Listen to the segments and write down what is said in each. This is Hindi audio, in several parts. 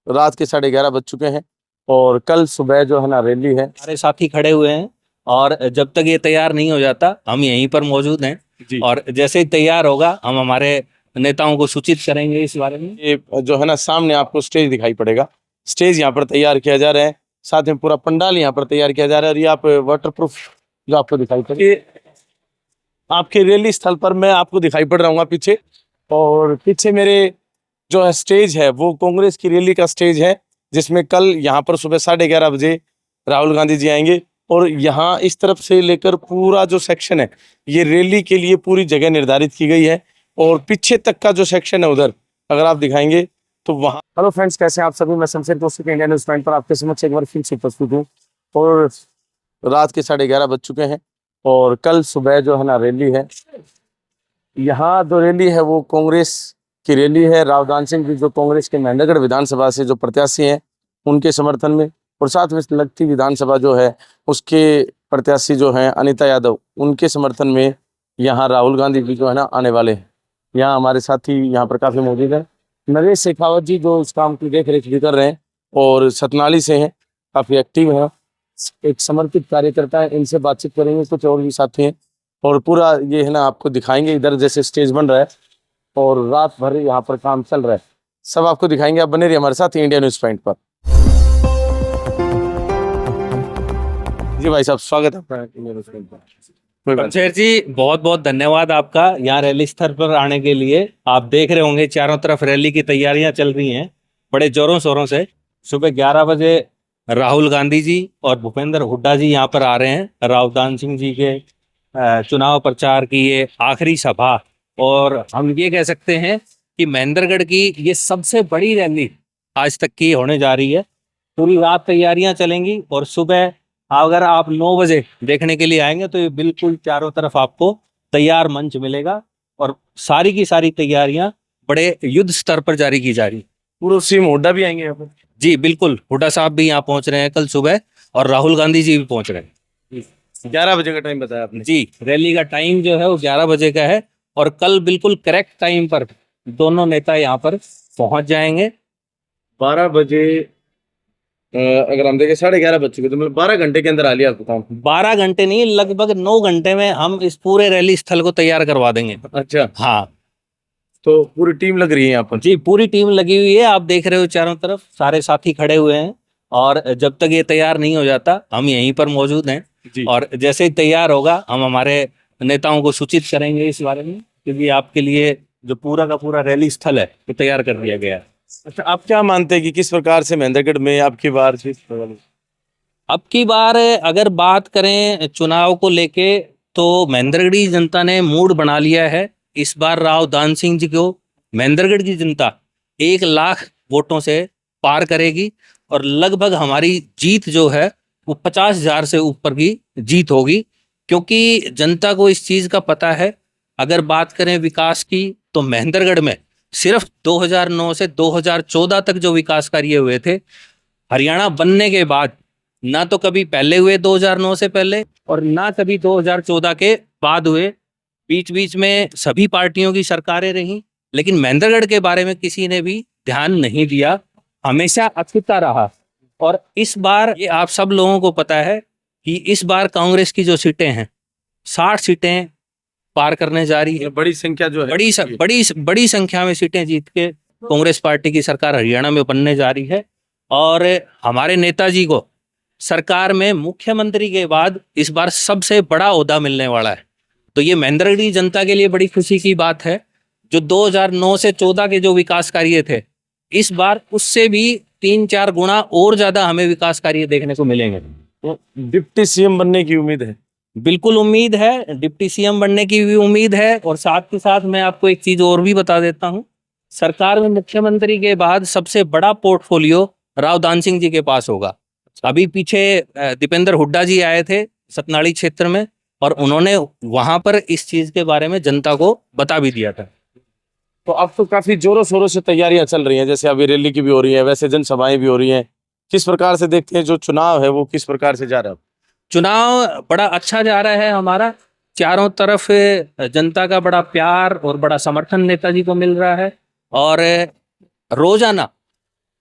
रात के 11:30 बज चुके हैं और कल सुबह जो है ना रैली है। हमारे साथी खड़े हुए हैं और जब तक ये तैयार नहीं हो जाता हम यहीं पर मौजूद हैं जी। और जैसे ही तैयार होगा हम हमारे नेताओं को सूचित करेंगे इस बारे में। ये जो है ना सामने आपको स्टेज दिखाई पड़ेगा। स्टेज यहाँ पर तैयार किया जा रहा है, साथ में पूरा पंडाल यहाँ पर तैयार किया जा रहा है। और ये आप वाटरप्रूफ जो आपको दिखाई पड़े आपके रैली स्थल पर मैं आपको दिखाई पड़ रहा हूँ पीछे। और पीछे मेरे जो है स्टेज है वो कांग्रेस की रैली का स्टेज है, जिसमें कल यहाँ पर सुबह 11:30 बजे राहुल गांधी जी आएंगे। और यहाँ इस तरफ से लेकर पूरा जो सेक्शन है ये रैली के लिए पूरी जगह निर्धारित की गई है। और पीछे तक का जो सेक्शन है उधर अगर आप दिखाएंगे तो वहाँ। हेलो फ्रेंड्स, कैसे हैं आप सभी? मैं Shamsher Kaushik India news point पर आपके समक्ष एक बार फिर से उपस्थित हूँ। और रात के 11:30 बज चुके हैं और कल सुबह जो है ना रैली है। यहाँ जो रैली है वो कांग्रेस की रैली है। रावदान सिंह जी जो कांग्रेस के महेंद्रगढ़ विधानसभा से जो प्रत्याशी हैं उनके समर्थन में, और साथ में लगती विधानसभा जो है उसके प्रत्याशी जो हैं अनीता यादव, उनके समर्थन में यहाँ राहुल गांधी जी जो है ना आने वाले हैं। यहाँ हमारे साथी यहाँ पर काफ़ी मौजूद हैं। नरेश शेखावत जी जो इस काम की देख रेख भी कर रहे हैं और सतनाली से हैं, काफ़ी एक्टिव हैं, एक समर्पित कार्यकर्ता है। इनसे बातचीत करेंगे। कुछ और भी साथी हैं और पूरा ये है ना आपको दिखाएंगे। इधर जैसे स्टेज बन रहा है और रात भर यहाँ पर काम चल रहा है, सब आपको दिखाएंगे। आप बने रहिए हमारे साथ इंडिया न्यूज़ पॉइंट पर। जी भाई साहब, स्वागत है आपका इंडिया न्यूज़ पॉइंट पर। शमशेर जी बहुत बहुत धन्यवाद आपका यहाँ रैली स्थल पर आने के लिए। आप देख रहे होंगे चारों तरफ रैली की तैयारियां चल रही हैं बड़े जोरों शोरों से। सुबह 11 बजे राहुल गांधी जी और भूपेंद्र हुड्डा जी यहाँ पर आ रहे हैं। रावदान सिंह जी के चुनाव प्रचार की ये आखिरी सभा, और हम ये कह सकते हैं कि महेंद्रगढ़ की ये सबसे बड़ी रैली आज तक की होने जा रही है। पूरी रात तैयारियां चलेंगी और सुबह अगर आप 9 बजे देखने के लिए आएंगे तो ये बिल्कुल चारों तरफ आपको तैयार मंच मिलेगा और सारी की सारी तैयारियां बड़े युद्ध स्तर पर जारी की जा रही है। पूर्व सीएम हुड्डा भी आएंगे यहाँ पर? जी बिल्कुल, हुड्डा साहब भी यहाँ पहुंच रहे हैं कल सुबह और राहुल गांधी जी भी पहुंच रहे हैं। 11 बजे का टाइम बताया आपने? जी, रैली का टाइम जो है वो 11 बजे का है और कल बिल्कुल करेक्ट टाइम पर दोनों नेता यहाँ पर पहुंच जाएंगे। 12 बजे अगर हम देखें 11:30 बज चुके तो मतलब 12 घंटे के अंदर आ लिया आपको काम? 12 घंटे नहीं, लगभग 9 घंटे में हम इस पूरे रैली स्थल को तैयार करवा देंगे। अच्छा, हाँ, तो पूरी टीम लग रही है यहाँ पर? जी पूरी टीम लगी हुई है। आप देख रहे हो चारों तरफ सारे साथी खड़े हुए हैं और जब तक ये तैयार नहीं हो जाता हम यहीं पर मौजूद हैं जी। और जैसे ही तैयार होगा हम हमारे नेताओं को सूचित करेंगे इस बारे में, क्योंकि आपके लिए जो पूरा का पूरा रैली स्थल है वो तैयार कर दिया गया है। अच्छा, आप क्या मानते हैं कि किस प्रकार से महेंद्रगढ़ में आपकी बार अब की बार अगर बात करें चुनाव को लेके तो महेंद्रगढ़ी जनता ने मूड बना लिया है। इस बार रावदान सिंह जी को महेंद्रगढ़ की जनता 1 लाख वोटों से पार करेगी और लगभग हमारी जीत जो है वो 50,000 से ऊपर की जीत होगी, क्योंकि जनता को इस चीज का पता है। अगर बात करें विकास की तो महेंद्रगढ़ में सिर्फ 2009 से 2014 तक जो विकास कार्य हुए थे, हरियाणा बनने के बाद ना तो कभी पहले हुए 2009 से पहले और ना कभी 2014 के बाद हुए। बीच बीच में सभी पार्टियों की सरकारें रहीं, लेकिन महेंद्रगढ़ के बारे में किसी ने भी ध्यान नहीं दिया, हमेशा अछूता रहा। और इस बार ये आप सब लोगों को पता है कि इस बार कांग्रेस की जो सीटें हैं 60 सीटें पार करने जा रही है। बड़ी संख्या जो है बड़ी संख्या में सीटें जीत के कांग्रेस पार्टी की सरकार हरियाणा में बनने जा रही है और हमारे नेताजी को सरकार में मुख्यमंत्री के बाद इस बार सबसे बड़ा ओहदा मिलने वाला है। तो ये महेंद्रगढ़ जनता के लिए बड़ी खुशी की बात है। जो 2009 से 14 के जो विकास कार्य थे, इस बार उससे भी 3-4 गुना और ज्यादा हमें विकास कार्य देखने को मिलेंगे। तो डिप्टी सीएम बनने की उम्मीद है? बिल्कुल उम्मीद है, डिप्टी सीएम बनने की भी उम्मीद है। और साथ के साथ मैं आपको एक चीज और भी बता देता हूँ, सरकार में मुख्यमंत्री के बाद सबसे बड़ा पोर्टफोलियो रावदान सिंह जी के पास होगा। अभी पीछे दीपेंद्र हुड्डा जी आए थे सतनाली क्षेत्र में और उन्होंने वहां पर इस चीज के बारे में जनता को बता भी दिया था। तो अब तो काफी जोरों शोरों से तैयारियां चल रही हैं, जैसे अभी रैली की भी हो रही है, वैसे जनसभाएं भी हो रही हैं। किस प्रकार से देखते हैं जो चुनाव है वो किस प्रकार से जा रहा है? चुनाव बड़ा अच्छा जा रहा है हमारा। चारों तरफ जनता का बड़ा प्यार और बड़ा समर्थन नेताजी को मिल रहा है और रोजाना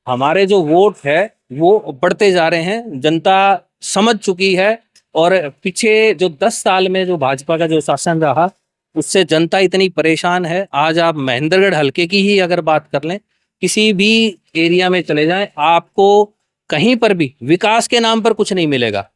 हमारे जो वोट है वो बढ़ते जा रहे हैं, जनता समझ चुकी है। और पीछे जो 10 साल में जो भाजपा का जो शासन रहा उससे जनता इतनी परेशान है। आज आप महेंद्रगढ़ हलके की ही अगर बात कर लें, किसी भी एरिया में चले जाएं, आपको कहीं पर भी विकास के नाम पर कुछ नहीं मिलेगा।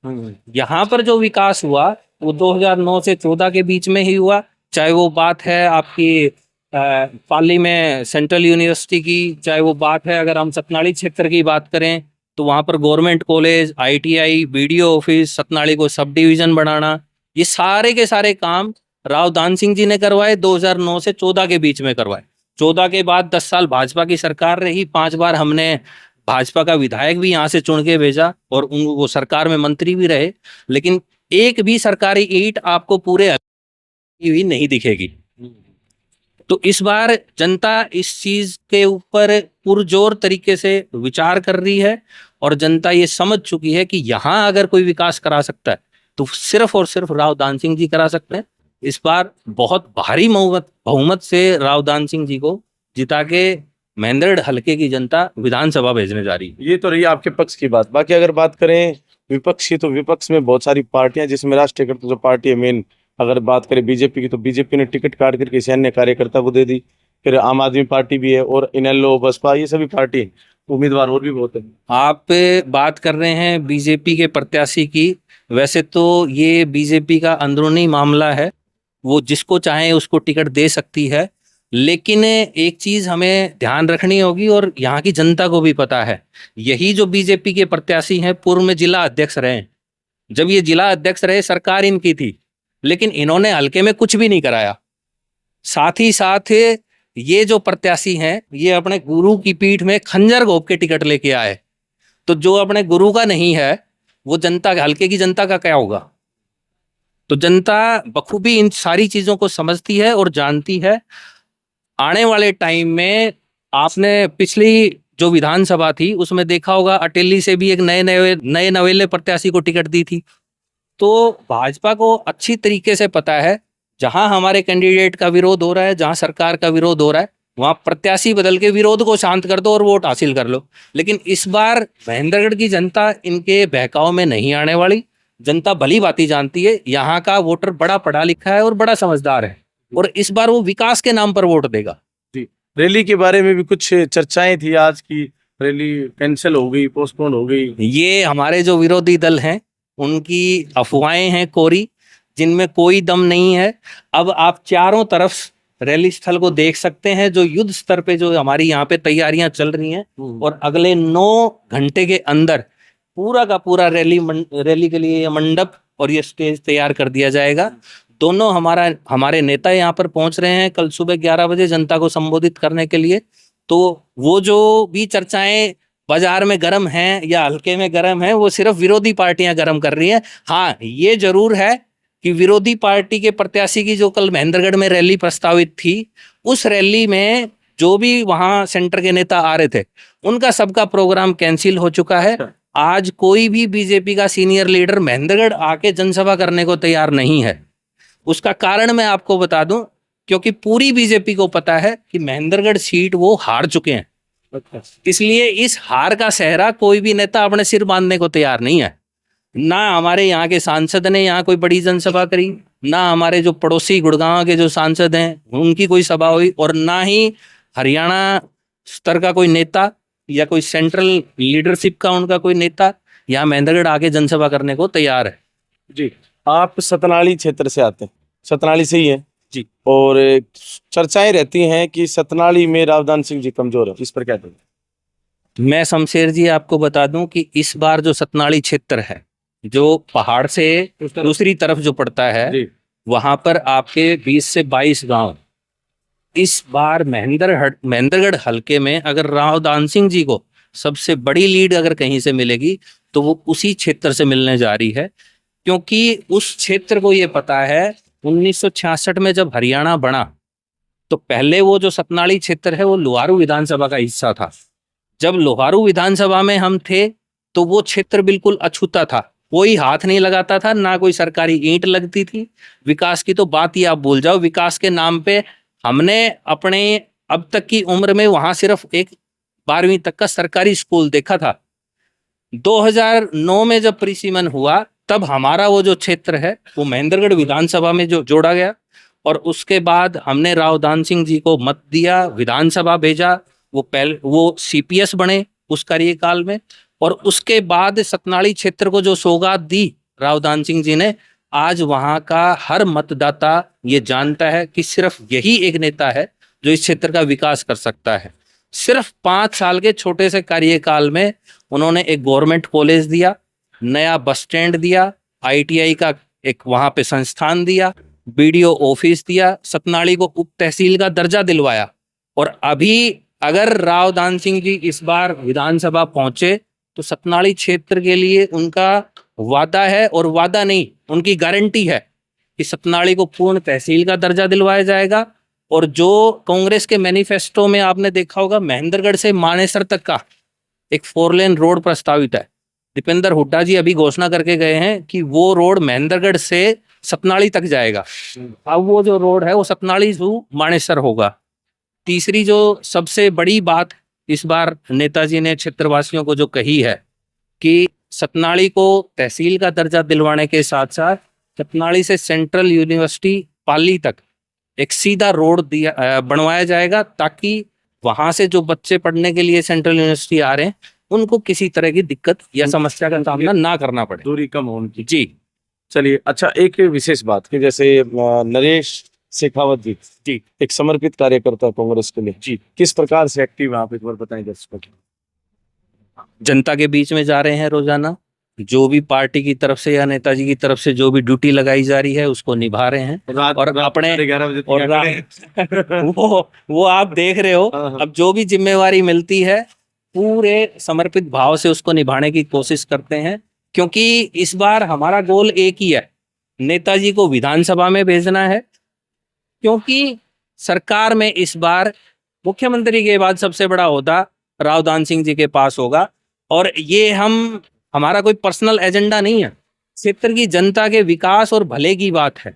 यहाँ पर जो विकास हुआ वो 2009 से 14 के बीच में ही हुआ। चाहे वो बात है आपकी पाली में सेंट्रल यूनिवर्सिटी की, चाहे वो बात है अगर हम सतनाड़ी क्षेत्र की बात करें तो वहाँ पर government college, ITI, BDO office, Satnadi को सब डिवीजन बनाना, ये सारे के सारे काम राव दान सिंह जी ने करवाए। 2009 से 14 के बीच में करवाए। 14 के बाद 10 साल भाजपा की सरकार रही। 5 बार हमने भाजपा का विधायक भी यहाँ से चुन के भेजा और वो सरकार में मंत्री भी रहे, लेकिन एक भी सरकारी ईंट आपको पूरे हुई नहीं दिखेगी। तो इस बार जनता इस चीज के ऊपर पुरजोर तरीके से विचार कर रही है और जनता ये समझ चुकी है कि यहाँ अगर कोई विकास करा सकता है तो सिर्फ और सिर्फ राव दान सिंह जी करा सकते हैं। इस बार बहुत भारी बहुमत से राव दान सिंह जी को जिता के महेंद्रगढ़ हलके की जनता विधानसभा भेजने जा रही है। ये तो रही आपके पक्ष की बात। बाकी अगर बात करें विपक्ष की, तो विपक्ष में बहुत सारी पार्टियां, जिसमें राष्ट्रीय टिकट जो पार्टी है मेन, अगर बात करें बीजेपी की, तो बीजेपी ने टिकट काट करके किसी अन्य कार्यकर्ता को दे दी। फिर आम आदमी पार्टी भी है और इनेलो, बसपा, ये सभी पार्टी उम्मीदवार और भी बहुत है। आप बात कर रहे हैं बीजेपी के प्रत्याशी की, वैसे तो ये बीजेपी का अंदरूनी मामला है, वो जिसको चाहे उसको टिकट दे सकती है। लेकिन एक चीज हमें ध्यान रखनी होगी और यहाँ की जनता को भी पता है, यही जो बीजेपी के प्रत्याशी हैं पूर्व में जिला अध्यक्ष रहे। जब ये जिला अध्यक्ष रहे सरकार इनकी थी, लेकिन इन्होंने हल्के में कुछ भी नहीं कराया। साथ ही साथ ये जो प्रत्याशी हैं ये अपने गुरु की पीठ में खंजर घोंप के टिकट लेके आए। तो जो अपने गुरु का नहीं है वो जनता, हल्के की जनता का क्या होगा? तो जनता बखूबी इन सारी चीजों को समझती है और जानती है। आने वाले टाइम में आपने पिछली जो विधानसभा थी उसमें देखा होगा, अटेली से भी एक नए नवेले प्रत्याशी को टिकट दी थी। तो भाजपा को अच्छी तरीके से पता है जहां हमारे कैंडिडेट का विरोध हो रहा है, जहां सरकार का विरोध हो रहा है, वहां प्रत्याशी बदल के विरोध को शांत कर दो और वोट हासिल कर लो। लेकिन इस बार महेंद्रगढ़ की जनता इनके बहकाव में नहीं आने वाली। जनता भली भांति जानती है, यहाँ का वोटर बड़ा पढ़ा लिखा है और बड़ा समझदार है और इस बार वो विकास के नाम पर वोट देगा। जी, रैली के बारे में भी कुछ चर्चाएं थी आज की, रैली कैंसिल हो गई, पोस्टपोन हो गई। ये हमारे जो विरोधी दल हैं उनकी अफवाहें हैं कोरी, जिनमें कोई दम नहीं है। अब आप चारों तरफ रैली स्थल को देख सकते हैं, जो युद्ध स्तर पे जो हमारी यहाँ पे तैयारियां चल रही हैं और अगले 9 घंटे के अंदर पूरा का पूरा रैली के लिए ये मंडप और ये स्टेज तैयार कर दिया जाएगा। दोनों हमारे नेता यहाँ पर पहुंच रहे हैं कल सुबह 11 बजे जनता को संबोधित करने के लिए। तो वो जो भी चर्चाएं बाजार में गर्म हैं या हल्के में गर्म हैं, वो सिर्फ विरोधी पार्टियां गर्म कर रही हैं। हाँ, ये जरूर है कि विरोधी पार्टी के प्रत्याशी की जो कल महेंद्रगढ़ में रैली प्रस्तावित थी, उस रैली में जो भी वहां सेंटर के नेता आ रहे थे उनका सबका प्रोग्राम कैंसिल हो चुका है। आज कोई भी बीजेपी का सीनियर लीडर महेंद्रगढ़ आके जनसभा करने को तैयार नहीं है। उसका कारण मैं आपको बता दूं, क्योंकि पूरी बीजेपी को पता है कि महेंद्रगढ़ सीट वो हार चुके हैं। इसलिए इस हार का सहरा कोई भी नेता अपने सिर बांधने को तैयार नहीं है। ना हमारे यहाँ के सांसद ने यहाँ कोई बड़ी जनसभा करी, ना हमारे जो पड़ोसी गुड़गांव के जो सांसद हैं उनकी कोई सभा हुई, और ना ही हरियाणा स्तर का कोई नेता या कोई सेंट्रल लीडरशिप का उनका कोई नेता यहाँ महेंद्रगढ़ आके जनसभा करने को तैयार है। जी, आप सतनाड़ी क्षेत्र से आते हैं, सतनाड़ी से ही हैं जी। और चर्चाएं रहती हैं कि सतनाड़ी में राव दान सिंह जी कमजोर है, इस पर क्या कहेंगे? मैं शमशेर जी आपको बता दूं कि इस बार जो सतनाड़ी क्षेत्र है, जो पहाड़ से दूसरी तरफ जो पड़ता है, वहां पर आपके 20 से 22 गांव इस बार महेंद्रगढ़ हलके में अगर राव दान सिंह जी को सबसे बड़ी लीड अगर कहीं से मिलेगी तो वो उसी क्षेत्र से मिलने जा रही है। क्योंकि उस क्षेत्र को ये पता है 1966 में जब हरियाणा बना तो पहले वो जो सतनाड़ी क्षेत्र है वो लोहारू विधानसभा का हिस्सा था। जब लोहारू विधानसभा में हम थे तो वो क्षेत्र बिल्कुल अछूता था, कोई हाथ नहीं लगाता था, ना कोई सरकारी ईंट लगती थी। विकास की तो बात ही आप भूल जाओ। विकास के नाम पे हमने अपने अब तक की उम्र में वहां सिर्फ एक 12वीं तक का सरकारी स्कूल देखा था। 2009 में जब परिसीमन हुआ तब हमारा वो जो क्षेत्र है वो महेंद्रगढ़ विधानसभा में जो जोड़ा गया, और उसके बाद हमने राव दान सिंह जी को मत दिया, विधानसभा भेजा, वो सीपीएस बने उस कार्यकाल में, और उसके बाद सतनाली क्षेत्र को जो सौगात दी राव दान सिंह जी ने, आज वहां का हर मतदाता ये जानता है कि सिर्फ यही एक नेता है जो इस क्षेत्र का विकास कर सकता है। सिर्फ 5 साल के छोटे से कार्यकाल में उन्होंने एक गवर्नमेंट कॉलेज दिया, नया बस स्टैंड दिया, आईटीआई का एक वहां पे संस्थान दिया, बीडीओ ऑफिस दिया, सतनाली को उप तहसील का दर्जा दिलवाया। और अभी अगर राव दान सिंह जी इस बार विधानसभा पहुंचे तो सतनाली क्षेत्र के लिए उनका वादा है, और वादा नहीं उनकी गारंटी है कि सतनाली को पूर्ण तहसील का दर्जा दिलवाया जाएगा। और जो कांग्रेस के मैनिफेस्टो में आपने देखा होगा, महेंद्रगढ़ से मानेसर तक का एक 4 लेन रोड प्रस्तावित है। दीपेंद्र हुड्डा जी अभी घोषणा करके गए हैं कि वो रोड महेंद्रगढ़ से सतनाली तक जाएगा। अब वो जो रोड है वो सतनाली से मानेसर होगा। तीसरी जो सबसे बड़ी बात इस बार नेताजी ने क्षेत्रवासियों को जो कही है कि सतनाली को तहसील का दर्जा दिलवाने के साथ साथ सतनाली से सेंट्रल यूनिवर्सिटी पाली तक एक सीधा रोड बनवाया जाएगा, ताकि वहां से जो बच्चे पढ़ने के लिए सेंट्रल यूनिवर्सिटी आ रहे हैं उनको किसी तरह की दिक्कत या समस्या का सामना ना करना पड़े, दूरी कम हो उनकी। जी। चलिए, अच्छा, एक विशेष बात कि जैसे नरेश शेखावत जी जी एक समर्पित कार्यकर्ता कांग्रेस के लिए, जी, किस प्रकार से एक्टिव है आप एक बार बताएं दर्शकों को। जनता के बीच में जा रहे हैं रोजाना, जो भी पार्टी की तरफ से या नेताजी की तरफ से जो भी ड्यूटी लगाई जा रही है उसको निभा रहे हैं। और अपने 11 बजे और वो आप देख रहे हो, अब जो भी जिम्मेवारी मिलती है पूरे समर्पित भाव से उसको निभाने की कोशिश करते हैं, क्योंकि इस बार हमारा गोल एक ही है, नेताजी को विधानसभा में भेजना है। क्योंकि सरकार में इस बार मुख्यमंत्री के बाद सबसे बड़ा ओहदा राव दान सिंह जी के पास होगा, और ये हमारा कोई पर्सनल एजेंडा नहीं है, क्षेत्र की जनता के विकास और भले की बात है,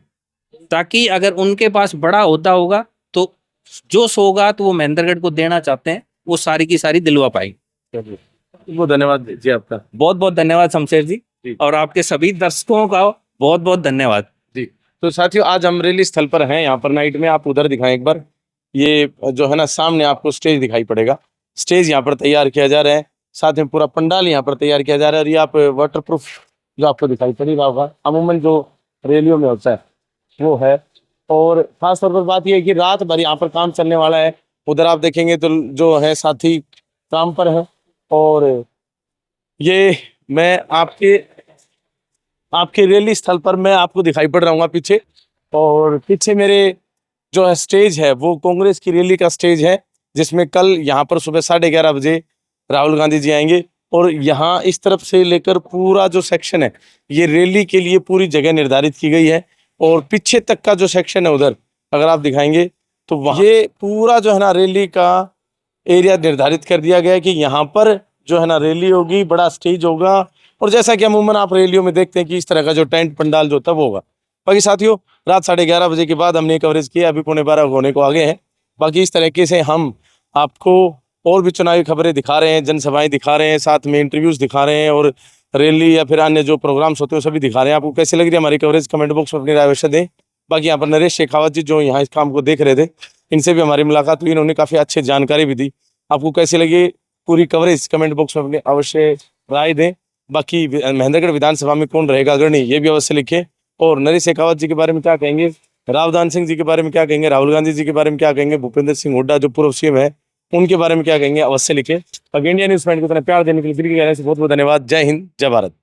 ताकि अगर उनके पास बड़ा ओहदा होगा तो जो सौगात वो महेंद्रगढ़ को देना चाहते हैं वो सारी की सारी दिलवा पाएंगे। बहुत धन्यवाद जी आपका। बहुत बहुत धन्यवाद शमशेर जी, और आपके सभी दर्शकों का बहुत बहुत धन्यवाद जी। तो साथियों, आज हम रैली स्थल पर हैं, यहाँ पर नाइट में, आप उधर दिखाएं एक बार, ये जो है ना सामने आपको स्टेज दिखाई पड़ेगा। स्टेज यहाँ पर तैयार किया जा रहा है, साथ में पूरा पंडाल यहाँ पर तैयार किया जा रहा है, और ये आप वाटरप्रूफ जो आपको दिखाई पड़ रहा होगा, अमूमन जो रैलियों में होता है वो है। और खास तौर पर बात यह है कि रात भर यहाँ पर काम चलने वाला है। उधर आप देखेंगे तो जो है साथी काम पर है, और ये मैं आपके रैली स्थल पर मैं आपको दिखाई पड़ रहा हूँ पीछे, और पीछे मेरे जो है स्टेज है वो कांग्रेस की रैली का स्टेज है, जिसमें कल यहाँ पर सुबह 11:30 बजे राहुल गांधी जी आएंगे। और यहाँ इस तरफ से लेकर पूरा जो सेक्शन है ये रैली के लिए पूरी जगह निर्धारित की गई है, और पीछे तक का जो सेक्शन है उधर अगर आप दिखाएंगे तो वहाँ ये पूरा जो है ना रैली का एरिया निर्धारित कर दिया गया है कि यहाँ पर जो है ना रैली होगी, बड़ा स्टेज होगा, और जैसा कि अमूमन आप रैलियों में देखते हैं कि इस तरह का जो टेंट पंडाल जो होता है वो होगा। बाकी साथियों, रात 11:30 बजे के बाद हमने कवरेज किया, अभी 11:45 होने को आ गए हैं। बाकी इस तरीके से हम आपको और भी चुनावी खबरें दिखा रहे हैं, जनसभाएं दिखा रहे हैं, साथ में इंटरव्यूज दिखा रहे हैं, और रैली या फिर अन्य जो प्रोग्राम्स होते हैं वो सभी दिखा रहे हैं। आपको कैसी लग रही है हमारी कवरेज, कमेंट बॉक्स में अपनी राय अवश्य दें। बाकी यहाँ पर नरेश शेखावत जी जो यहाँ इस काम को देख रहे थे, इनसे भी हमारी मुलाकात हुई, इन्होंने काफ़ी अच्छी जानकारी भी दी। आपको कैसी लगी पूरी कवरेज, कमेंट बॉक्स में अपनी अवश्य राय दें। बाकी महेंद्रगढ़ विधानसभा में कौन रहेगा अग्रणी, ये भी अवश्य लिखें। और नरेश शेखावत जी के बारे में क्या कहेंगे, राव दान सिंह जी के बारे में क्या कहेंगे, राहुल गांधी जी के बारे में क्या कहेंगे, भूपेंद्र सिंह हुड्डा जो पूर्व सीएम है उनके बारे में क्या कहेंगे, अवश्य लिखें। और इंडिया न्यूज़ पॉइंट को इतना प्यार देने के लिए दिल की गहराई से बहुत बहुत धन्यवाद। जय हिंद, जय भारत।